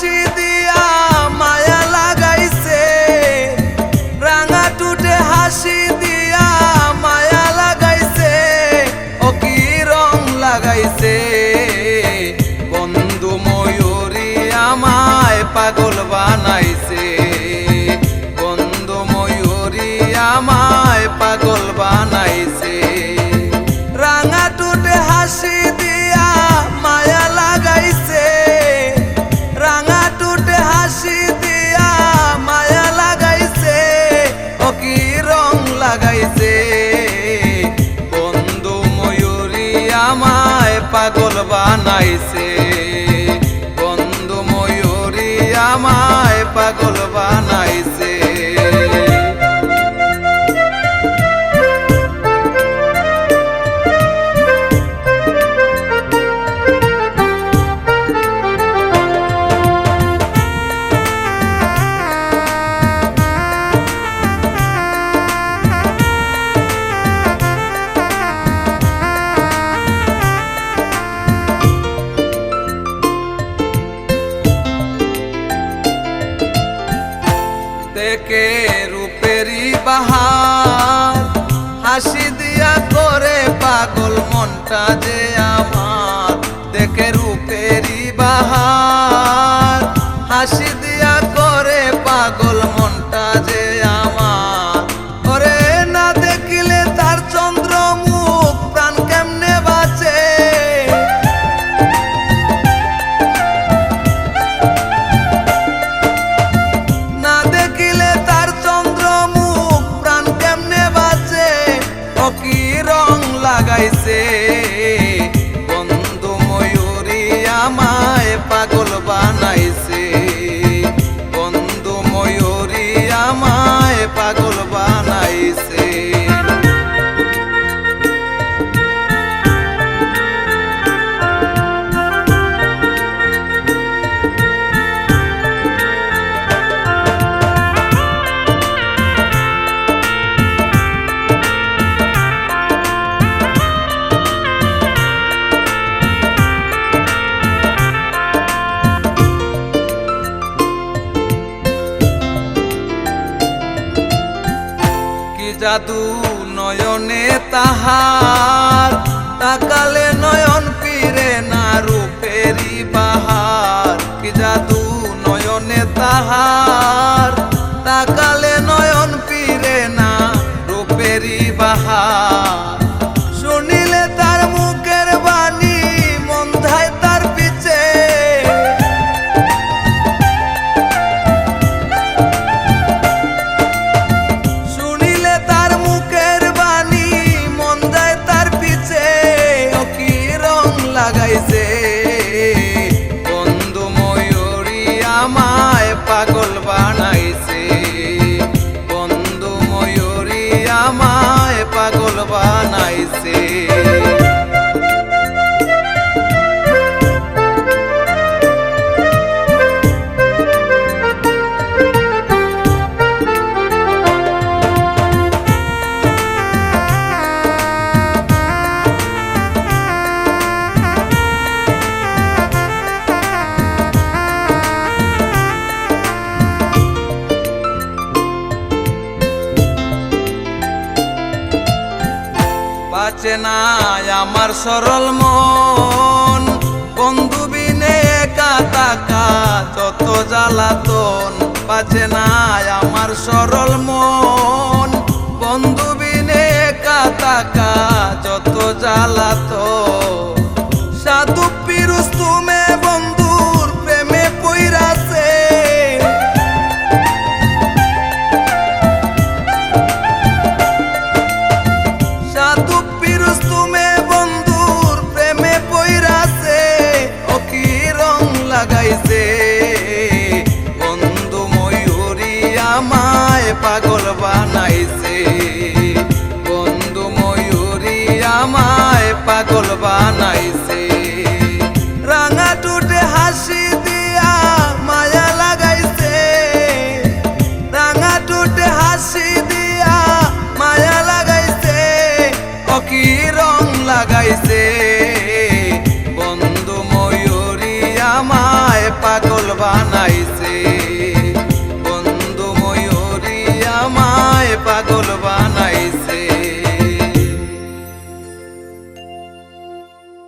হাসি দিয়া মায়া লাগাইছে, রাঙা টুটে হাসি দিয়া মায়া লাগাইছে, ও কি রং লাগাইছে। বন্ধু ময়ূরী আমায় পাগল বানাইছে, বন্ধু ময়ূরী আমায় পাগল বানাইছে। রাঙা টুটে হাসি দিয়া মায়া লাগাইছে, রাঙা টুটে হাসি দিয়া মায়া লাগাইছে, ও কি রং লাগাইছে। বন্ধু ময়ূরী আমায় পাগল বানাইছে, বন্ধু ময়ূরী আমায় পাগল বানাইছে। দেখে রূপেরই বাহার, হাসি দিয়া করে পাগল মনটা যে আমার। দেখে রূপেরই বাহার, হাসি দিয়া করে পাগল মনটা যে আমার। ওরে না দেখিলে তার চন্দ্র মুখ প্রাণ কেমনে বাঁচে। না দেখিলে তার চন্দ্র মুখ প্রাণ কেমনে বাঁচে, ও কি রং লাগাইছে। বন্ধু ময়ূরী আমায় পাগল বানাইছে, বন্ধু ময়ূরী আমায় পাগল বানাইছে। জাদু নয়নে তাহার, তাকালে নয়ন ফিরে না রূপেরই বাহার। কি জাদু নয়নে তাহার, তাকালে নয়ন ফিরে না রূপেরই বাহার। শুনিলে তার মুখের বাণী মন ধায় তার পিছে, লাগাইছে। বন্ধু ময়ূরী আমায় পাগল বানাইছে, বন্ধু ময়ূরী আমায় পাগল বানাইছে। বাঁচে না আমার সরল মন, বন্ধু বিনে একা থাকা যত জ্বালাতন। বাঁচে না আমার সরল মন, বন্ধু বিনে একা থাকা যত জ্বালাতন। সাধু পিরুজ তুমি বন্ধুর প্রেমে পইরাছে, সাধু পিরুজ তুমি বন্ধুর প্রেমে পইরাছে, ও কি রং লাগাইছে। বন্ধু ময়ূরী আমায় পাগল বানাইছে, বন্ধু ময়ূরী আমায় পাগল বানাইছে। রাঙা টুটে হাসি দিয়া মায়া লাগাইছে, রাঙা টুটে হাসি দিয়া মায়া লাগাইছে, ও কি রং লাগাইছে। বন্ধু ময়ূরী আমায় পাগল বানাইছে। লাগাইছে।